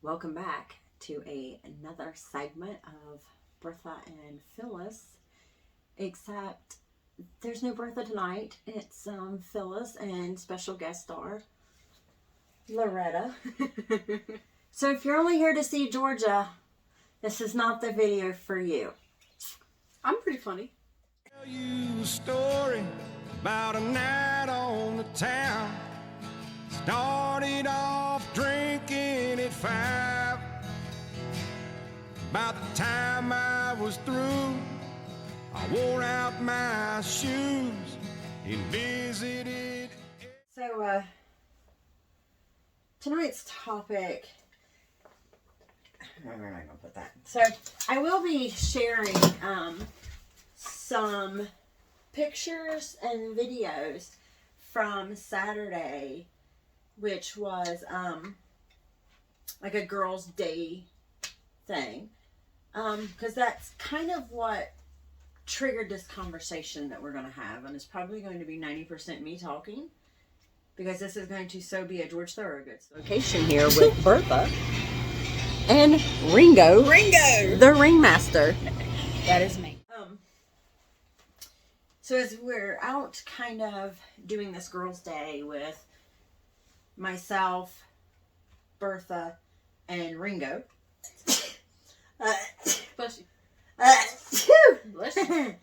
Welcome back to another segment of Bertha and Phyllis. Except there's no Bertha tonight. It's Phyllis and special guest star Loretta. So if you're only here to see Georgia, this is not the video for you. I'm pretty funny. Tell you a story about a night on the town. Started off drinking at 5. By the time I was through, I wore out my shoes and visited. So tonight's topic, where am I going to put that? So I will be sharing some pictures and videos from Saturday, which was like a girls' day thing, because that's kind of what triggered this conversation that we're going to have, and it's probably going to be 90% me talking, because this is going to be a George Thorogood's location here with Bertha and Ringo, the ringmaster. That is me. So as we're out kind of doing this girls' day with myself, Bertha, and Ringo. Bless you. Bless you.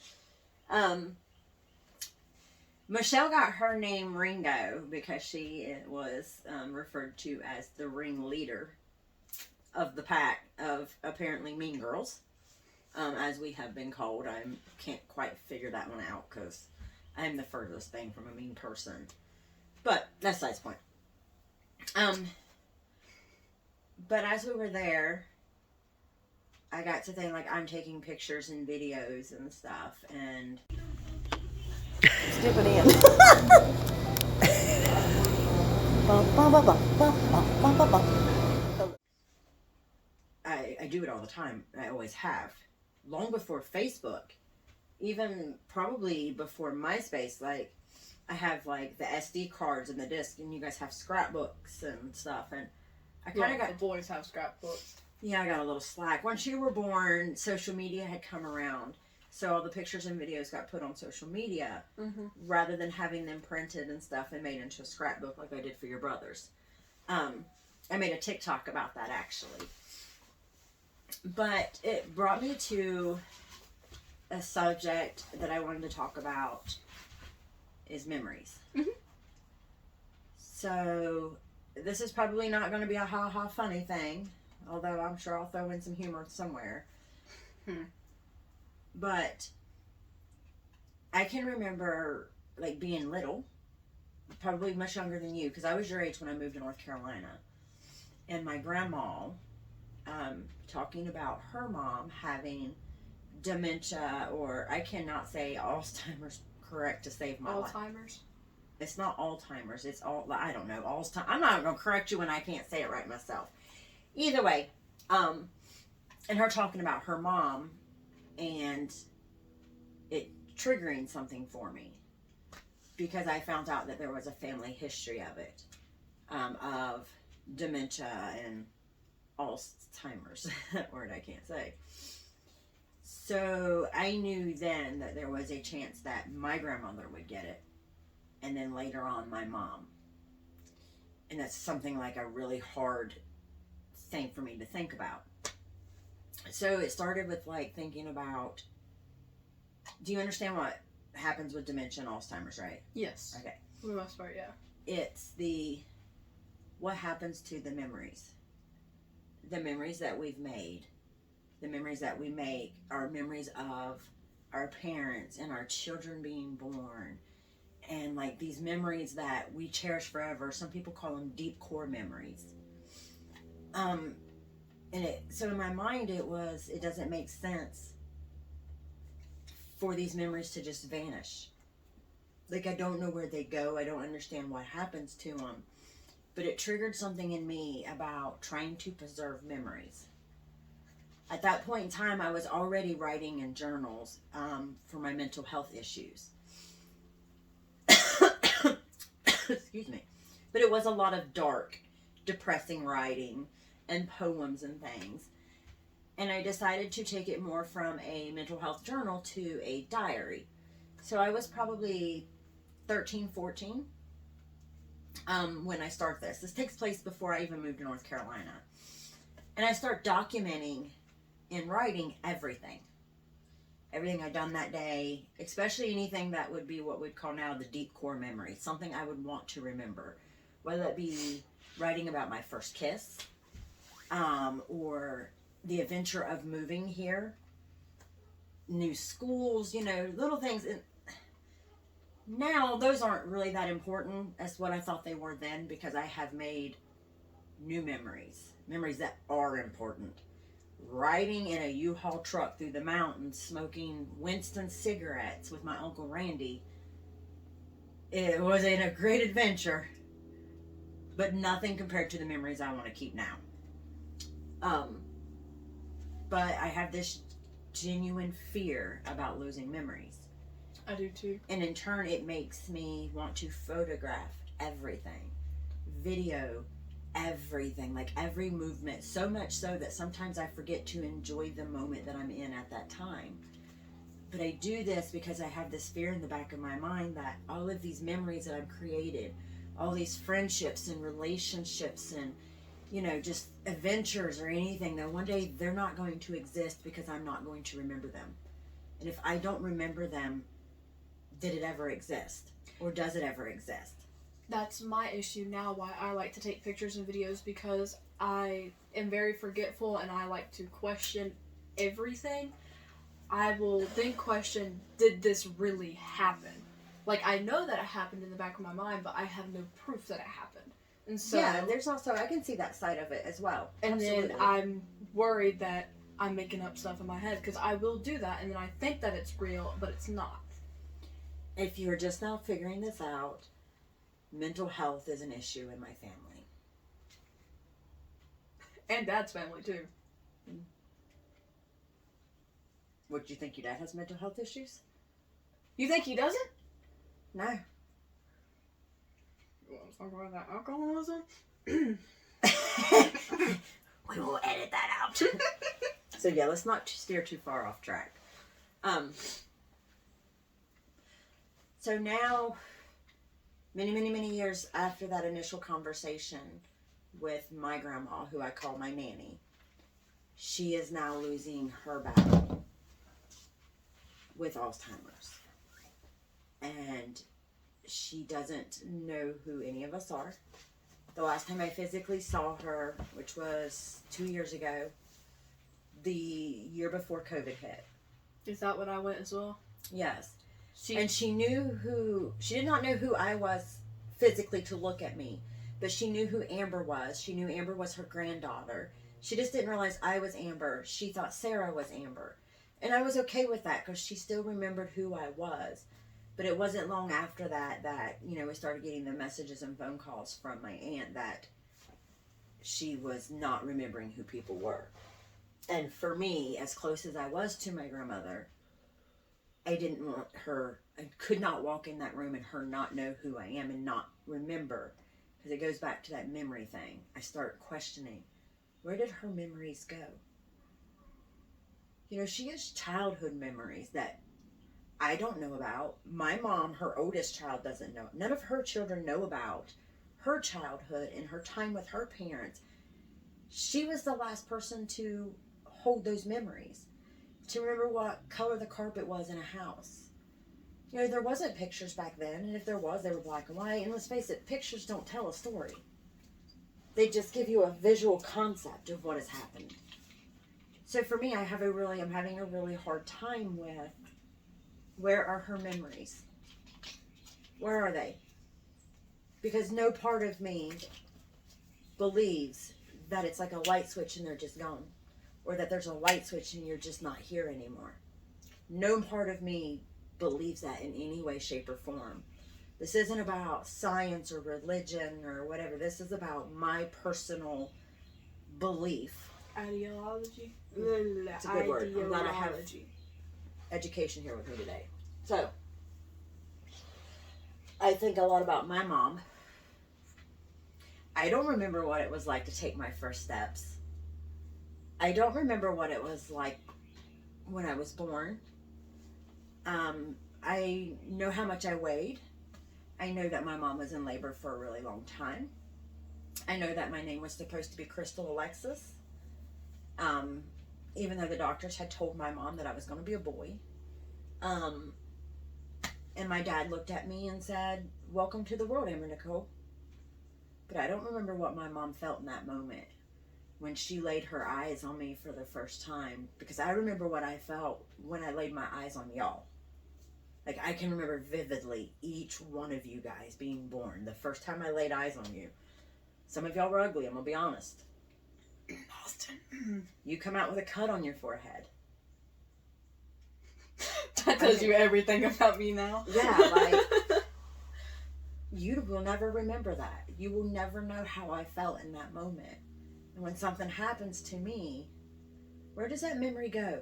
Michelle got her name Ringo because she was referred to as the ringleader of the pack of apparently mean girls, as we have been called. I can't quite figure that one out because I'm the furthest thing from a mean person. But that's besides the point. But as we were there, I got to think, like, I'm taking pictures and videos and stuff, and Stupid in. I do it all the time. I always have. Long before Facebook, even probably before MySpace, like, I have, like, the SD cards and the disc, and you guys have scrapbooks and stuff, and I kind of got... The boys have scrapbooks. Yeah, I got a little slack. Once you were born, social media had come around, so all the pictures and videos got put on social media, rather than having them printed and stuff and made into a scrapbook like I did for your brothers. I made a TikTok about that, actually. But it brought me to a subject that I wanted to talk about, is memories. So this is probably not going to be a ha-ha funny thing, although I'm sure I'll throw in some humor somewhere. But I can remember, like, being little, probably much younger than you, because I was your age when I moved to North Carolina, and my grandma talking about her mom having dementia, or I cannot say Alzheimer's correct to save my life. Alzheimer's? It's not Alzheimer's. It's I don't know. Alzheimer's. I'm not going to correct you when I can't say it right myself. Either way, and her talking about her mom and it triggering something for me, because I found out that there was a family history of it, of dementia and Alzheimer's. That word I can't say. So I knew then that there was a chance that my grandmother would get it, and then later on my mom. And that's something like a really hard thing for me to think about. So it started with, like, thinking about, do you understand what happens with dementia and Alzheimer's, right? Yes. Okay. For the most part, yeah. It's what happens to the memories. The memories that we've made. The memories that we make are memories of our parents and our children being born. And, like, these memories that we cherish forever. Some people call them deep core memories. So in my mind, it doesn't make sense for these memories to just vanish. Like, I don't know where they go. I don't understand what happens to them. But it triggered something in me about trying to preserve memories. At that point in time, I was already writing in journals for my mental health issues. Excuse me. But it was a lot of dark, depressing writing and poems and things. And I decided to take it more from a mental health journal to a diary. So I was probably 13, 14 when I start this. This takes place before I even moved to North Carolina. And I start documenting and writing everything. Everything I'd done that day, especially anything that would be what we'd call now the deep core memory, something I would want to remember. Whether that be writing about my first kiss, or the adventure of moving here, new schools, you know, little things. And now those aren't really that important as what I thought they were then, because I have made new memories that are important. Riding in a U-Haul truck through the mountains, smoking Winston cigarettes with my Uncle Randy. It was a great adventure, but nothing compared to the memories I want to keep now. But I have this genuine fear about losing memories. I do too. And in turn, it makes me want to photograph everything, video everything, like every movement, so much so that sometimes I forget to enjoy the moment that I'm in at that time. But I do this because I have this fear in the back of my mind that all of these memories that I've created, all these friendships and relationships and, you know, just adventures or anything, that one day they're not going to exist because I'm not going to remember them. And if I don't remember them, did it ever exist? Or does it ever exist? That's my issue now, why I like to take pictures and videos, because I am very forgetful and I like to question everything. I will then question, did this really happen? Like, I know that it happened in the back of my mind, but I have no proof that it happened. And so, yeah, there's also, I can see that side of it as well. And Absolutely. then I'm worried that I'm making up stuff in my head, because I will do that, and then I think that it's real, but it's not. If you're just now figuring this out, mental health is an issue in my family. And Dad's family, too. What, do you think your dad has mental health issues? You think he doesn't? No. You want to talk about that alcoholism? We will edit that out. So yeah, let's not steer too far off track. So now, many years after that initial conversation with my grandma, who I call my nanny, she is now losing her battle with Alzheimer's. And she doesn't know who any of us are. The last time I physically saw her, which was 2 years ago, the year before COVID hit. Is that when I went as well? Yes. And she did not know who I was physically to look at me, but she knew who Amber was. She knew Amber was her granddaughter. She just didn't realize I was Amber. She thought Sarah was Amber. And I was okay with that because she still remembered who I was. But it wasn't long after that, you know, we started getting the messages and phone calls from my aunt that she was not remembering who people were. And for me, as close as I was to my grandmother, I didn't want her, I could not walk in that room and her not know who I am and not remember. Because it goes back to that memory thing. I start questioning, where did her memories go? You know, she has childhood memories that I don't know about. My mom, her oldest child, doesn't know. None of her children know about her childhood and her time with her parents. She was the last person to hold those memories, to remember what color the carpet was in a house. You know, there wasn't pictures back then, and if there was, they were black and white. And let's face it, pictures don't tell a story. They just give you a visual concept of what has happened. So for me, I'm having a really hard time with, where are her memories? Where are they? Because no part of me believes that it's like a light switch and they're just gone. Or that there's a light switch and you're just not here anymore. No part of me believes that in any way, shape, or form. This isn't about science or religion or whatever. This is about my personal belief. Ideology? It's a good word. I'm glad I have education here with me today. So, I think a lot about my mom. I don't remember what it was like to take my first steps. I don't remember what it was like when I was born. I know how much I weighed. I know that my mom was in labor for a really long time. I know that my name was supposed to be Crystal Alexis. Even though the doctors had told my mom that I was going to be a boy. And my dad looked at me and said, "Welcome to the world, Amber Nicole." But I don't remember what my mom felt in that moment when she laid her eyes on me for the first time. Because I remember what I felt when I laid my eyes on y'all. Like, I can remember vividly each one of you guys being born. The first time I laid eyes on you. Some of y'all were ugly, I'm going to be honest. Austin. You come out with a cut on your forehead. That tells you everything about me now. Yeah, like, you will never remember that. You will never know how I felt in that moment. And when something happens to me, where does that memory go?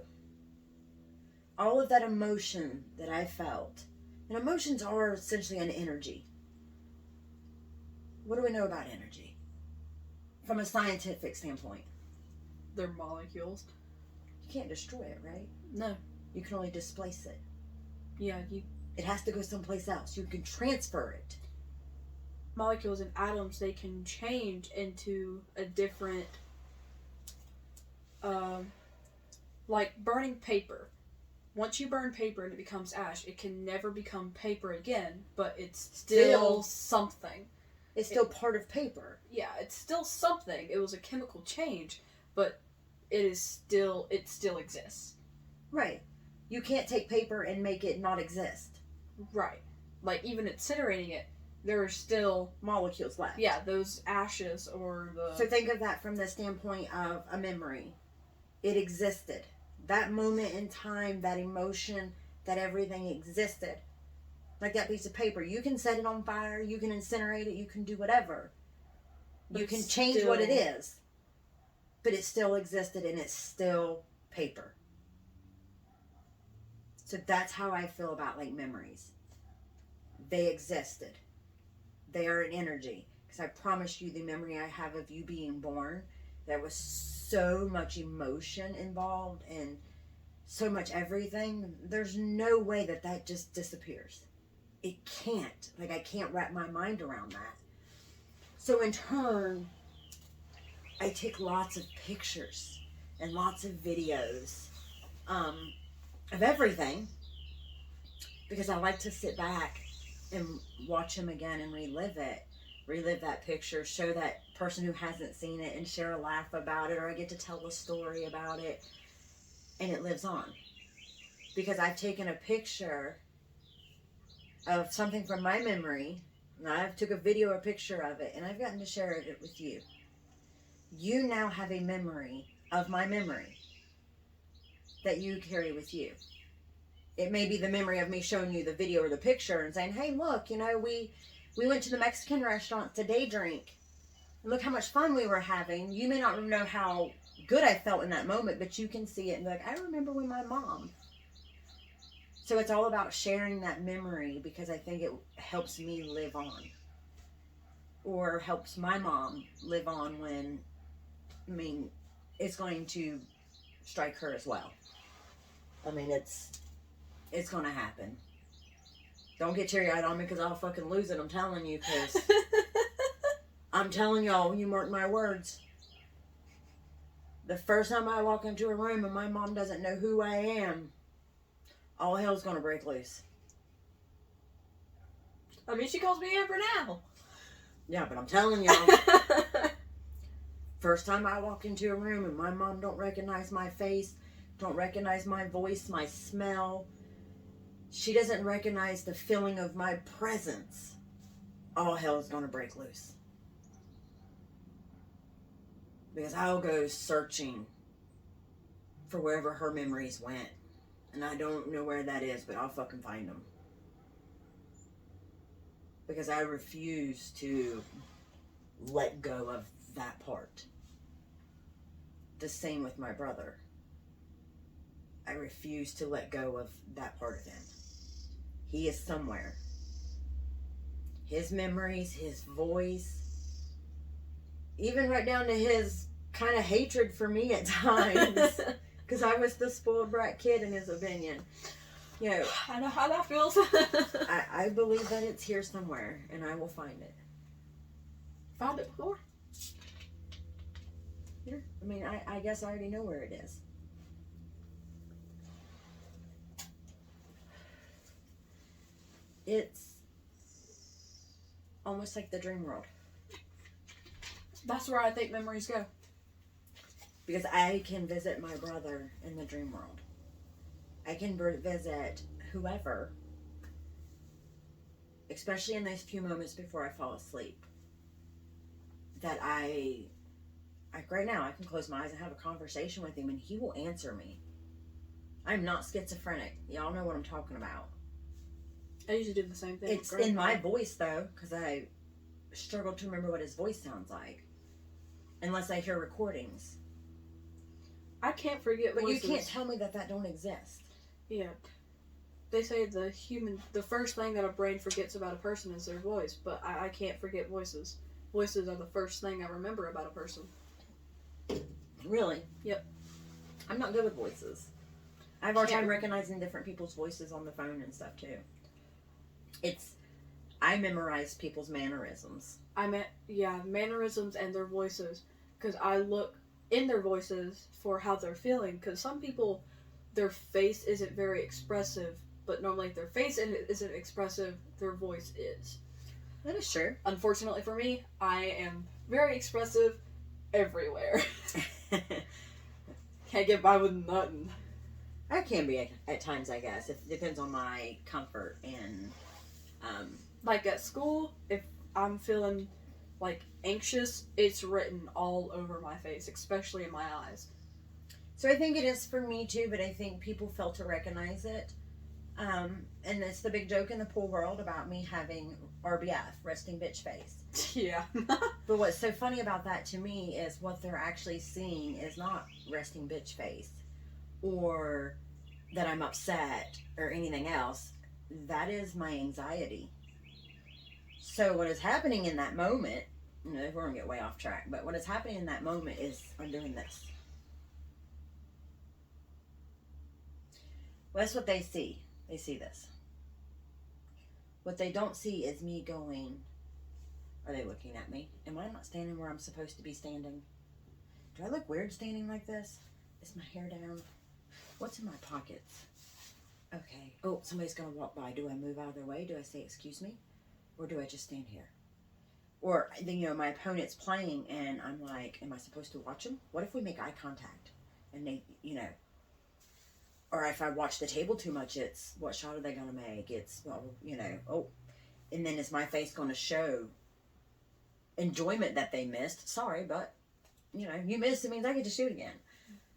All of that emotion that I felt. And emotions are essentially an energy. What do we know about energy? From a scientific standpoint. They're molecules. You can't destroy it, right? No. You can only displace it. Yeah, It has to go someplace else. You can transfer it. molecules and atoms, they can change into a different, like burning paper. Once you burn paper and it becomes ash, it can never become paper again, but it's still something. It's still part of paper. Yeah, it's still something. It was a chemical change, but it still exists. Right. You can't take paper and make it not exist. Right. Like, even incinerating it, there are still Molecules left. yeah, those ashes or the... So think of that from the standpoint of a memory. It existed. That moment in time, that emotion, that everything existed. Like that piece of paper. You can set it on fire, you can incinerate it, you can do whatever. But You can it's change still- what it is. But it still existed and it's still paper. So that's how I feel about like memories. They existed. They are an energy. Because I promise you the memory I have of you being born, there was so much emotion involved and so much everything. There's no way that that just disappears. It can't. Like, I can't wrap my mind around that. So in turn, I take lots of pictures and lots of videos of everything because I like to sit back and watch them again and relive that picture, show that person who hasn't seen it and share a laugh about it, or I get to tell a story about it and it lives on because I've taken a picture of something from my memory and I've took a video or picture of it and I've gotten to share it with you. You now have a memory of my memory that you carry with you. It may be the memory of me showing you the video or the picture and saying, hey, look, you know, we went to the Mexican restaurant to day drink. And look how much fun we were having. You may not know how good I felt in that moment, but you can see it and be like, I remember when my mom. So it's all about sharing that memory because I think it helps me live on. Or helps my mom live on when, I mean, it's going to strike her as well. I mean, it's going to happen. Don't get teary-eyed on me because I'll fucking lose it, I'm telling you, because I'm telling y'all, you mark my words. The first time I walk into a room and my mom doesn't know who I am, all hell's going to break loose. I mean, she calls me Amber now. Yeah, but I'm telling y'all, first time I walk into a room and my mom don't recognize my face, don't recognize my voice, my smell, she doesn't recognize the feeling of my presence, all hell is going to break loose. Because I'll go searching for wherever her memories went. And I don't know where that is, but I'll fucking find them. Because I refuse to let go of that part. The same with my brother. I refuse to let go of that part of him. He is somewhere. His memories, his voice, even right down to his kind of hatred for me at times. Because I was the spoiled brat kid in his opinion. You know, I know how that feels. I believe that it's here somewhere, and I will find it. Found it before? Here. I mean, I guess I already know where it is. It's almost like the dream world. That's where I think memories go. Because I can visit my brother in the dream world. I can visit whoever, especially in those few moments before I fall asleep. That like right now, I can close my eyes and have a conversation with him and he will answer me. I'm not schizophrenic. Y'all know what I'm talking about. I usually do the same thing. It's in my voice though, because I struggle to remember what his voice sounds like. Unless I hear recordings. I can't forget But voices. you can't tell me that don't exist. Yeah. They say the first thing that a brain forgets about a person is their voice, but I can't forget voices. Voices are the first thing I remember about a person. Really? Yep. I'm not good with voices. I have a hard time recognizing different people's voices on the phone and stuff too. I memorize people's mannerisms. Mannerisms and their voices. Because I look in their voices for how they're feeling. Because some people, their face isn't very expressive, but normally if their face isn't expressive, their voice is. That is true. Unfortunately for me, I am very expressive everywhere. Can't get by with nothing. I can be at times, I guess. It depends on my comfort and... Like at school, if I'm feeling like anxious, it's written all over my face, especially in my eyes. So I think it is for me too, but I think people fail to recognize it. And it's the big joke in the pool world about me having RBF, resting bitch face. Yeah. But what's so funny about that to me is what they're actually seeing is not resting bitch face or that I'm upset or anything else. That is my anxiety. So what is happening in that moment, we're going to get way off track, but what is happening in that moment is I'm doing this. Well, that's what they see. They see this. What they don't see is me going, are they looking at me? Am I not standing where I'm supposed to be standing? Do I look weird standing like this? Is my hair down? What's in my pockets? Okay. Oh, somebody's going to walk by. Do I move out of their way? Do I say, excuse me? Or do I just stand here? Or, my opponent's playing and I'm like, am I supposed to watch them? What if we make eye contact? And they, or if I watch the table too much, it's, what shot are they going to make? It's, and then is my face going to show enjoyment that they missed? Sorry, but, you missed, it means I get to shoot again.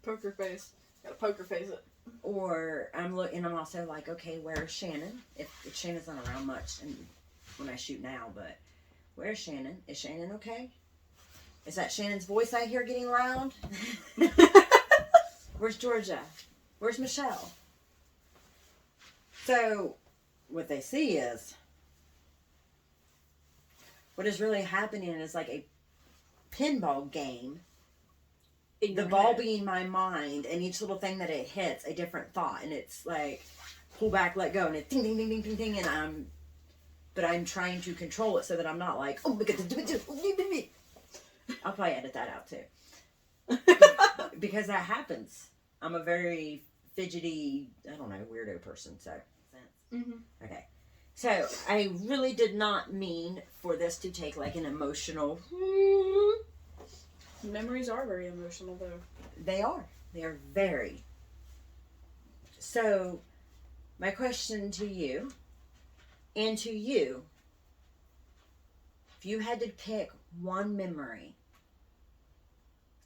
Poker face. Gotta poker face it. Or I'm also like, okay, where's Shannon? If Shannon's not around much and when I shoot now, but where's Shannon? Is Shannon okay? Is that Shannon's voice I hear getting loud? Where's Georgia? Where's Michelle? So what they see is what is really happening is like a pinball game. The ball being my mind, and each little thing that it hits, a different thought, and it's like pull back, let go, and it's ding, ding, ding, ding, ding, ding, and I'm trying to control it so that I'm not like, oh my god, I'll probably edit that out too, because that happens. I'm a very fidgety, weirdo person. So, Okay, so I really did not mean for this to take like an emotional. Memories are very emotional, though. They are. They are very. So, my question to you, and to you, if you had to pick one memory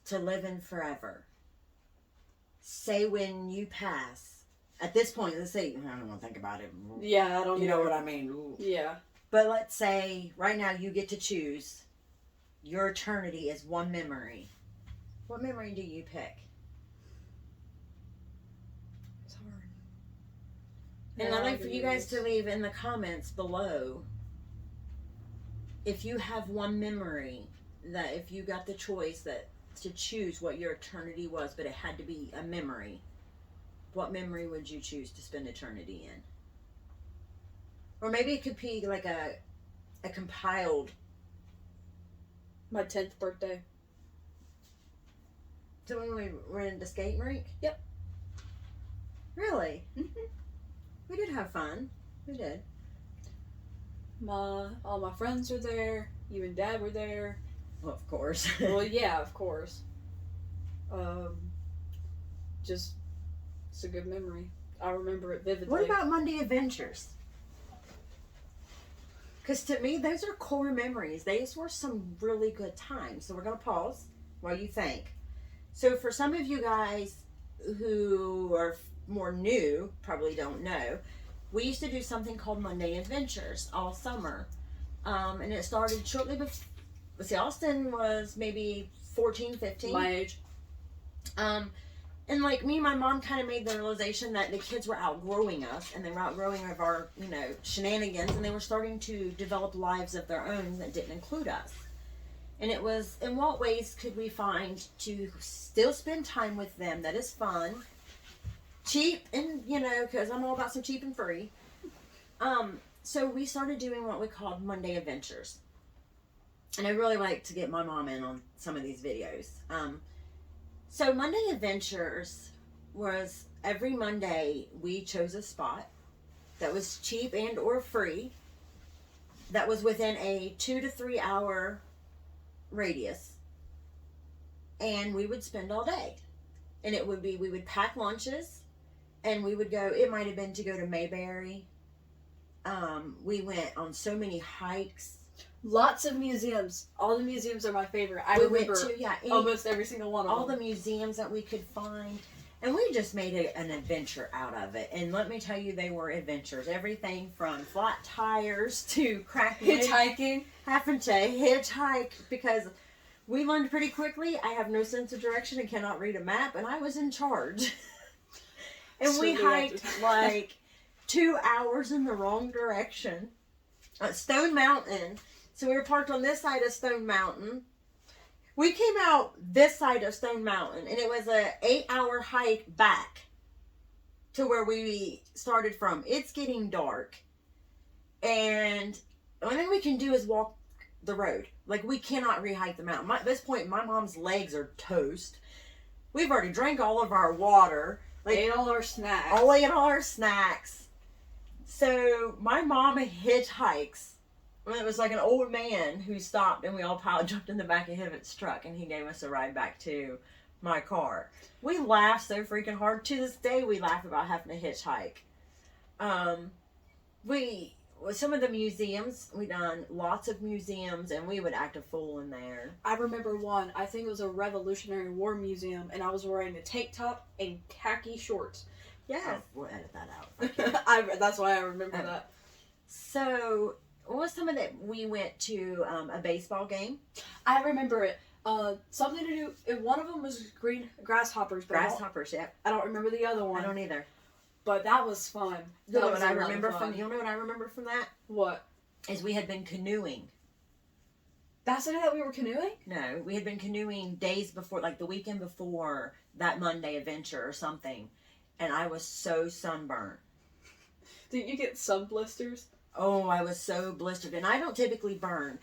to live in forever, say when you pass, at this point, let's say, I don't want to think about it. Yeah, I don't know. You know what I mean? Yeah. But let's say, right now, you get to choose. Your eternity is one memory. What memory do you pick? It's hard. And I'd like for you guys to leave in the comments below if you have one memory that if you got the choice that to choose what your eternity was, but it had to be a memory, what memory would you choose to spend eternity in? Or maybe it could be like a compiled. My 10th birthday. So when we were in the skating rink? Yep. Really? Mm-hmm. We did have fun. We did. All my friends were there. You and Dad were there. Well, of course. Well, yeah, of course. Just, it's a good memory. I remember it vividly. What about Monday Adventures? Because to me, those are core memories. Those were some really good times. So we're going to pause while you think. So for some of you guys who are more new, probably don't know, we used to do something called Monday Adventures all summer. And it started shortly before. Let's see, Austin was maybe 14, 15. My age. And like me and my mom kind of made the realization that the kids were outgrowing us, and they were outgrowing of our, shenanigans, and they were starting to develop lives of their own that didn't include us. And it was, in what ways could we find to still spend time with them that is fun, cheap, and, because I'm all about some cheap and free. So we started doing what we called Monday Adventures. And I really like to get my mom in on some of these videos. So Monday Adventures was every Monday we chose a spot that was cheap and or free, that was within a 2 to 3 hour radius, and we would spend all day. And it would be, we would pack lunches, and we would go, it might have been to go to Mayberry. We went on so many hikes. Lots of museums. All the museums are my favorite. I We remember went to, almost every single one of all them. the museums that we could find, and we just made an adventure out of it. And let me tell you, they were adventures. Everything from flat tires to cracking Hitchhiking. having to hitchhike, because we learned pretty quickly I have no sense of direction and cannot read a map, and I was in charge. And So we we hiked had to- like 2 hours in the wrong direction. Stone Mountain. So we were parked on this side of Stone Mountain. We came out this side of Stone Mountain, and it was a 8-hour hike back to where we started from. It's getting dark, and the only thing we can do is walk the road. Like, we cannot re-hike the mountain. At this point, my mom's legs are toast. We've already drank all of our water. Like, Ate all our snacks. ate all our snacks. So my mom hitchhikes. It was like an old man who stopped, and we all jumped in the back of Hivot's truck, and he gave us a ride back to my car. We laughed so freaking hard. To this day, we laugh about having to hitchhike. Some of the museums, we done lots of museums, and we would act a fool in there. I remember one. I think it was a Revolutionary War museum, and I was wearing a tank top and khaki shorts. Yeah, we'll edit that out. That's why I remember that. So, what was some of that? We went to a baseball game. I remember it. Something to do. One of them was green grasshoppers. But Grasshoppers, yep. I don't remember the other one. I don't either. But that was fun. You know That was what I a lot of remember fun. from? You know what I remember from that? What? Is we had been canoeing. That's the day that we were canoeing? No, we had been canoeing days before, like the weekend before that Monday adventure or something, and I was so sunburned. Did you get sun blisters? Oh, I was so blistered, and I don't typically burn.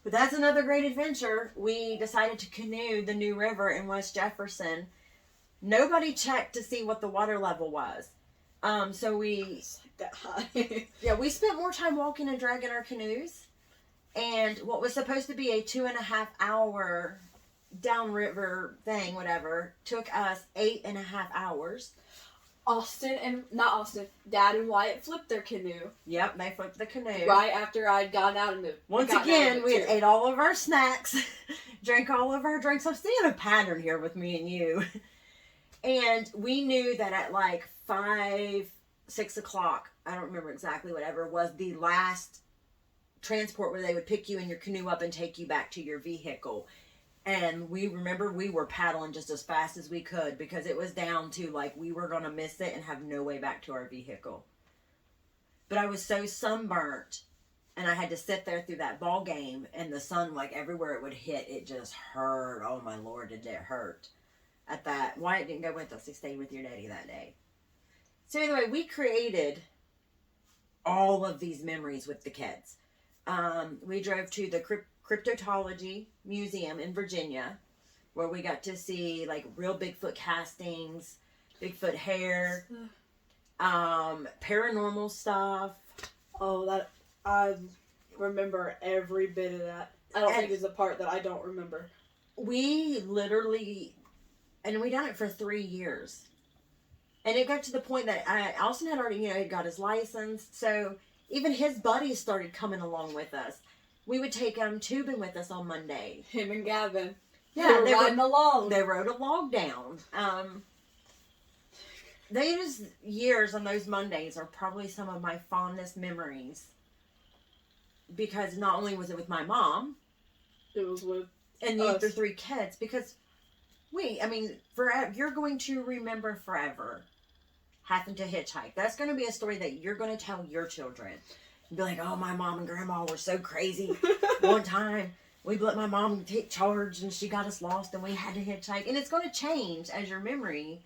But that's another great adventure. We decided to canoe the New River in West Jefferson. Nobody checked to see what the water level was. So we... It's like that high. Yeah, we spent more time walking and dragging our canoes. And what was supposed to be a 2.5 hour downriver thing, whatever, took us 8.5 hours. Dad and Wyatt flipped their canoe. Yep, they flipped the canoe. Right after I'd gotten out of it. Once again, we had ate all of our snacks, drank all of our drinks. I'm seeing a pattern here with me and you. And we knew that at like 5, 6 o'clock, I don't remember exactly, whatever, was the last transport where they would pick you in your canoe up and take you back to your vehicle. And we were paddling just as fast as we could, because it was down to like we were going to miss it and have no way back to our vehicle. But I was so sunburnt And I had to sit there through that ball game, and the sun, like everywhere it would hit, it just hurt. Oh my Lord, did it hurt at that. Wyatt didn't go with us. He stayed with your daddy that day. So anyway, we created all of these memories with the kids. We drove to the Cryptotology Museum in Virginia, where we got to see like real Bigfoot castings, Bigfoot hair, paranormal stuff. Oh, that I remember every bit of that. I don't think there's a part that I don't remember. We literally, and we done it for 3 years. And it got to the point that Austin had already, had got his license. So even his buddies started coming along with us. We would take them tubing with us on Monday. Him and Gavin. Yeah, they were riding along. They rode a log down. Those years on those Mondays are probably some of my fondest memories. Because not only was it with my mom. It was with and the other 3 kids. Because forever, you're going to remember forever having to hitchhike. That's going to be a story that you're going to tell your children. And be like, oh, my mom and grandma were so crazy. One time, we let my mom take charge and she got us lost and we had to hitchhike. And it's going to change as your memory,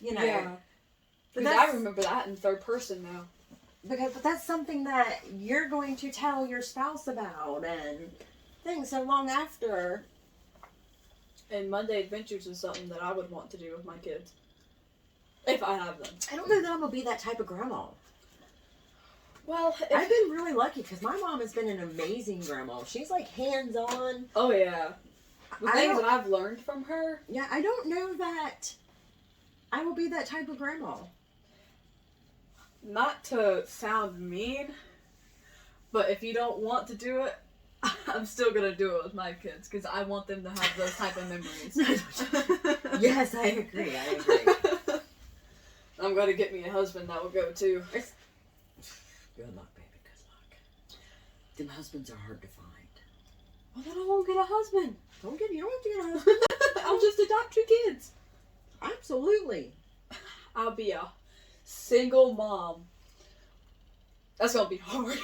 Yeah. But I remember that in third person now. But that's something that you're going to tell your spouse about and things so long after. And Monday Adventures is something that I would want to do with my kids. If I have them. I don't know that I'm going to be that type of grandma. Well, I've been really lucky because my mom has been an amazing grandma. She's like hands-on. Oh, yeah. The things that I've learned from her. Yeah, I don't know that I will be that type of grandma. Not to sound mean, but if you don't want to do it, I'm still going to do it with my kids because I want them to have those type of memories. Yes, I agree. I'm going to get me a husband that will go too. Good luck, baby. Good luck. Them husbands are hard to find. Well, then I won't get a husband. You don't have to get a husband. I'll just adopt 2 kids. Absolutely. I'll be a single mom. That's going to be hard.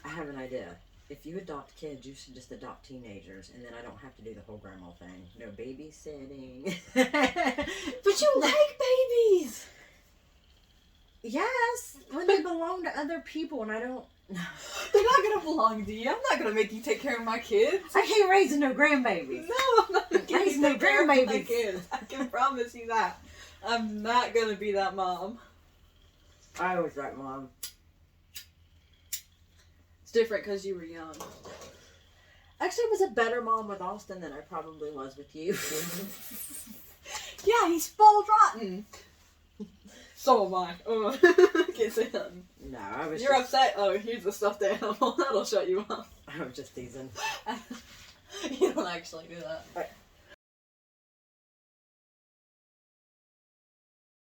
I have an idea. If you adopt kids, you should just adopt teenagers, and then I don't have to do the whole grandma thing. No babysitting. But you like babies! Yes, when they belong to other people, and I don't. They're not gonna belong to you. I'm not gonna make you take care of my kids. I can't raise no grandbabies. No, I'm not gonna Raise no take care of my grandbabies. kids. I can promise you that. I'm not gonna be that mom. I was that mom. It's different because you were young. Actually, I was a better mom with Austin than I probably was with you. Yeah, he's spoiled rotten. So am I. Can't say nothing. No, I was. You're upset? Oh, here's the stuffed animal. That'll shut you up. I was just teasing. You don't actually do that.